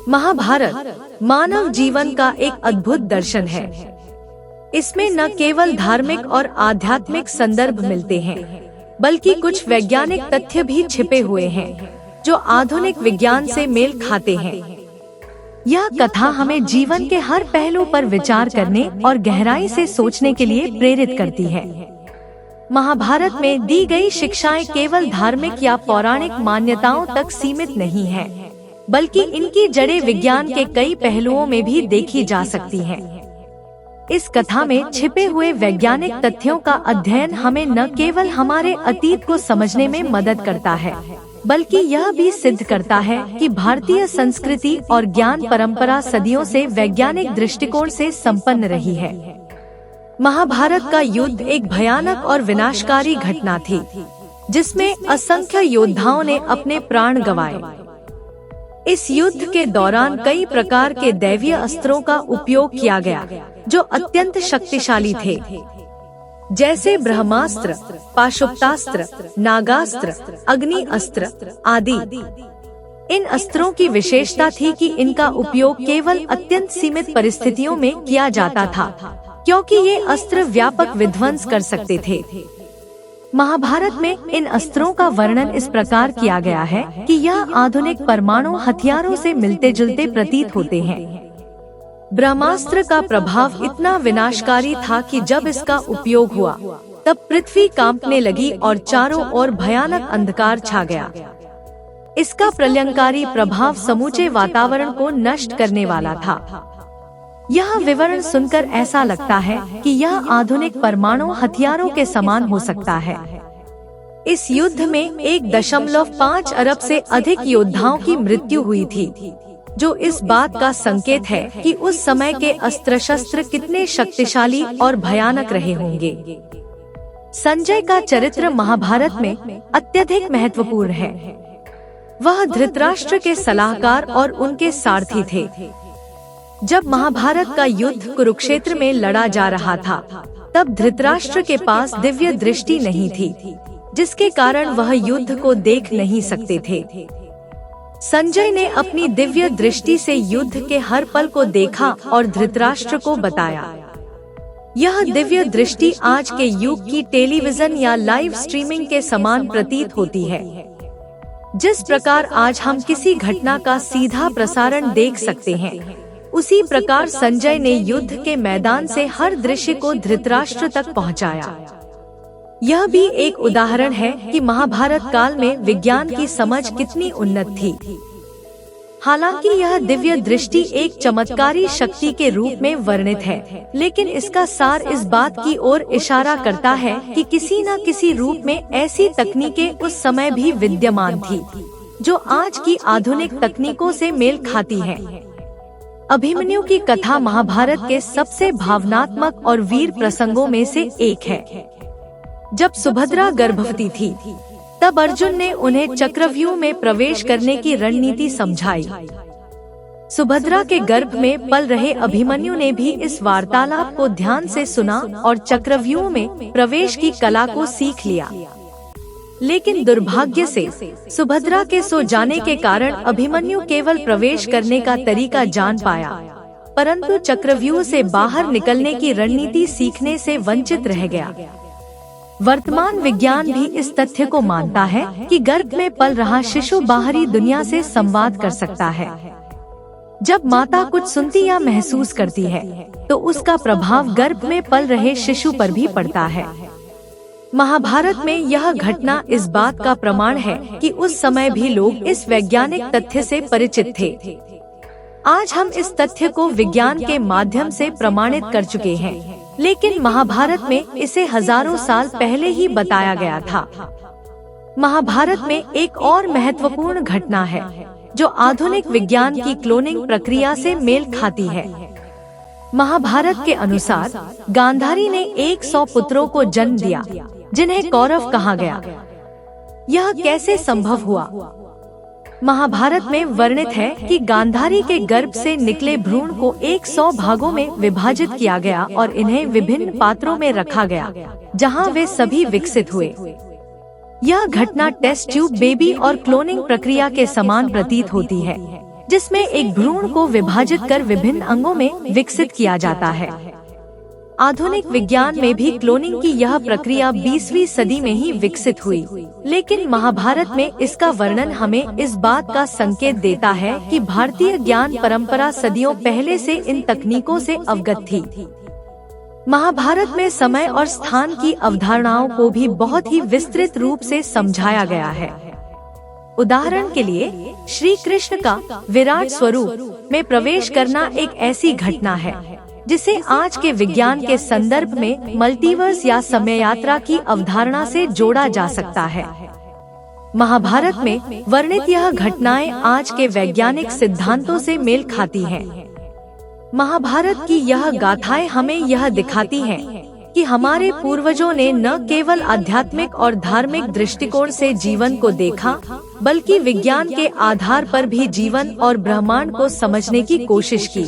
महाभारत मानव जीवन का एक अद्भुत दर्शन है। इसमें न केवल धार्मिक और आध्यात्मिक संदर्भ मिलते हैं, बल्कि कुछ वैज्ञानिक तथ्य भी छिपे हुए हैं, जो आधुनिक विज्ञान से मेल खाते हैं। यह कथा हमें जीवन के हर पहलू पर विचार करने और गहराई से सोचने के लिए प्रेरित करती है। महाभारत में दी गई शिक्षाएं केवल धार्मिक या पौराणिक मान्यताओं तक सीमित नहीं है, बल्कि इनकी जड़ें विज्ञान के कई पहलुओं में भी देखी जा सकती हैं। इस कथा में छिपे हुए वैज्ञानिक तथ्यों का अध्ययन हमें न केवल हमारे अतीत को समझने में मदद करता है, बल्कि यह भी सिद्ध करता है कि भारतीय संस्कृति और ज्ञान परंपरा सदियों से वैज्ञानिक दृष्टिकोण से संपन्न रही है। महाभारत का युद्ध एक भयानक और विनाशकारी घटना थी, जिसमें असंख्य योद्धाओं ने अपने प्राण गंवाए। इस युद्ध के दौरान कई प्रकार के दैवीय अस्त्रों का उपयोग किया गया, जो अत्यंत शक्तिशाली थे, जैसे ब्रह्मास्त्र, पाशुपतास्त्र, नागास्त्र, अग्नि अस्त्र आदि। इन अस्त्रों की विशेषता थी कि इनका उपयोग केवल अत्यंत सीमित परिस्थितियों में किया जाता था, क्योंकि ये अस्त्र व्यापक विध्वंस कर सकते थे। महाभारत में इन अस्त्रों का वर्णन इस प्रकार किया गया है कि यह आधुनिक परमाणु हथियारों से मिलते जुलते प्रतीत होते हैं। ब्रह्मास्त्र का प्रभाव इतना विनाशकारी था कि जब इसका उपयोग हुआ, तब पृथ्वी कांपने लगी और चारों ओर भयानक अंधकार छा गया। इसका प्रलयंकारी प्रभाव समूचे वातावरण को नष्ट करने वाला था। यह विवरण सुनकर ऐसा लगता है कि यह आधुनिक परमाणु हथियारों के समान हो सकता है। इस युद्ध में 1.5 अरब से अधिक योद्धाओं की मृत्यु हुई थी, जो इस बात का संकेत है कि उस समय के अस्त्र शस्त्र कितने शक्तिशाली और भयानक रहे होंगे। संजय का चरित्र महाभारत में अत्यधिक महत्वपूर्ण है। वह धृतराष्ट्र के सलाहकार और उनके सारथी थे। जब महाभारत का युद्ध कुरुक्षेत्र में लड़ा जा रहा था, तब धृतराष्ट्र के पास दिव्य दृष्टि नहीं थी, जिसके कारण वह युद्ध को देख नहीं सकते थे। संजय ने अपनी दिव्य दृष्टि से युद्ध के हर पल को देखा और धृतराष्ट्र को बताया। यह दिव्य दृष्टि आज के युग की टेलीविजन या लाइव स्ट्रीमिंग के समान प्रतीत होती है। जिस प्रकार आज हम किसी घटना का सीधा प्रसारण देख सकते हैं, उसी प्रकार संजय ने युद्ध के मैदान से हर दृश्य को धृतराष्ट्र तक पहुंचाया। यह भी एक उदाहरण है कि महाभारत काल में विज्ञान की समझ कितनी उन्नत थी। हालांकि यह दिव्य दृष्टि एक चमत्कारी शक्ति के रूप में वर्णित है, लेकिन इसका सार इस बात की ओर इशारा करता है कि किसी न किसी रूप में ऐसी तकनीकें उस समय भी विद्यमान थी, जो आज की आधुनिक तकनीकों से मेल खाती हैं। अभिमन्यु की कथा महाभारत के सबसे भावनात्मक और वीर प्रसंगों में से एक है। जब सुभद्रा गर्भवती थी, तब अर्जुन ने उन्हें चक्रव्यूह में प्रवेश करने की रणनीति समझाई। सुभद्रा के गर्भ में पल रहे अभिमन्यु ने भी इस वार्तालाप को ध्यान से सुना और चक्रव्यूह में प्रवेश की कला को सीख लिया। लेकिन दुर्भाग्य से सुभद्रा के सो जाने के कारण अभिमन्यु केवल प्रवेश करने का तरीका जान पाया, परंतु चक्रव्यूह से बाहर निकलने की रणनीति सीखने से वंचित रह गया। वर्तमान विज्ञान भी इस तथ्य को मानता है कि गर्भ में पल रहा शिशु बाहरी दुनिया से संवाद कर सकता है। जब माता कुछ सुनती या महसूस करती है, तो उसका प्रभाव गर्भ में पल रहे शिशु पर भी पड़ता है। महाभारत में यह घटना इस बात का प्रमाण है कि उस समय भी लोग इस वैज्ञानिक तथ्य से परिचित थे। आज हम इस तथ्य को विज्ञान के माध्यम से प्रमाणित कर चुके हैं, लेकिन महाभारत में इसे हजारों साल पहले ही बताया गया था। महाभारत में एक और महत्वपूर्ण घटना है, जो आधुनिक विज्ञान की क्लोनिंग प्रक्रिया से मेल खाती है। महाभारत के अनुसार गांधारी ने 100 पुत्रों को जन्म दिया, जिन्हें कौरव कहा गया। यह कैसे संभव हुआ? महाभारत में वर्णित है कि गांधारी के गर्भ से निकले भ्रूण को 100 भागों में विभाजित किया गया और इन्हें विभिन्न पात्रों में रखा गया, जहां वे सभी विकसित हुए। यह घटना टेस्ट ट्यूब बेबी और क्लोनिंग प्रक्रिया के समान प्रतीत होती है, जिसमें एक भ्रूण को विभाजित कर विभिन्न अंगों में विकसित किया जाता है। आधुनिक विज्ञान में भी क्लोनिंग की यह प्रक्रिया 20वीं सदी में ही विकसित हुई, लेकिन महाभारत में इसका वर्णन हमें इस बात का संकेत देता है कि भारतीय ज्ञान परंपरा सदियों पहले से इन तकनीकों से अवगत थी। महाभारत में समय और स्थान की अवधारणाओं को भी बहुत ही विस्तृत रूप से समझाया गया है। उदाहरण के लिए श्री कृष्ण का विराट स्वरूप में प्रवेश करना एक ऐसी घटना है जिसे आज के विज्ञान के संदर्भ में मल्टीवर्स या समय यात्रा की अवधारणा से जोड़ा जा सकता है। महाभारत में वर्णित यह घटनाएं आज के वैज्ञानिक सिद्धांतों से मेल खाती हैं। महाभारत की यह गाथाएं हमें यह दिखाती हैं कि हमारे पूर्वजों ने न केवल आध्यात्मिक और धार्मिक दृष्टिकोण से जीवन को देखा, बल्कि विज्ञान के आधार पर भी जीवन और ब्रह्मांड को समझने की कोशिश की।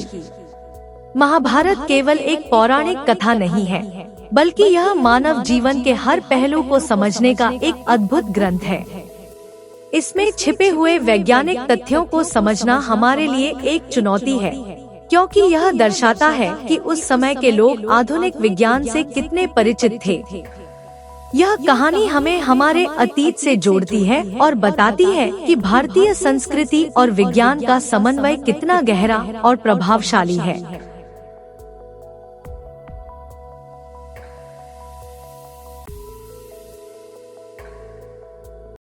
महाभारत केवल एक पौराणिक कथा नहीं है, बल्कि यह मानव जीवन के हर पहलू को समझने का एक अद्भुत ग्रंथ है। इसमें छिपे हुए वैज्ञानिक तथ्यों को समझना हमारे लिए एक चुनौती है, क्योंकि यह दर्शाता है कि उस समय के लोग आधुनिक विज्ञान से कितने परिचित थे। यह कहानी हमें हमारे अतीत से जोड़ती है और बताती है कि भारतीय संस्कृति और विज्ञान का समन्वय कितना गहरा और प्रभावशाली है।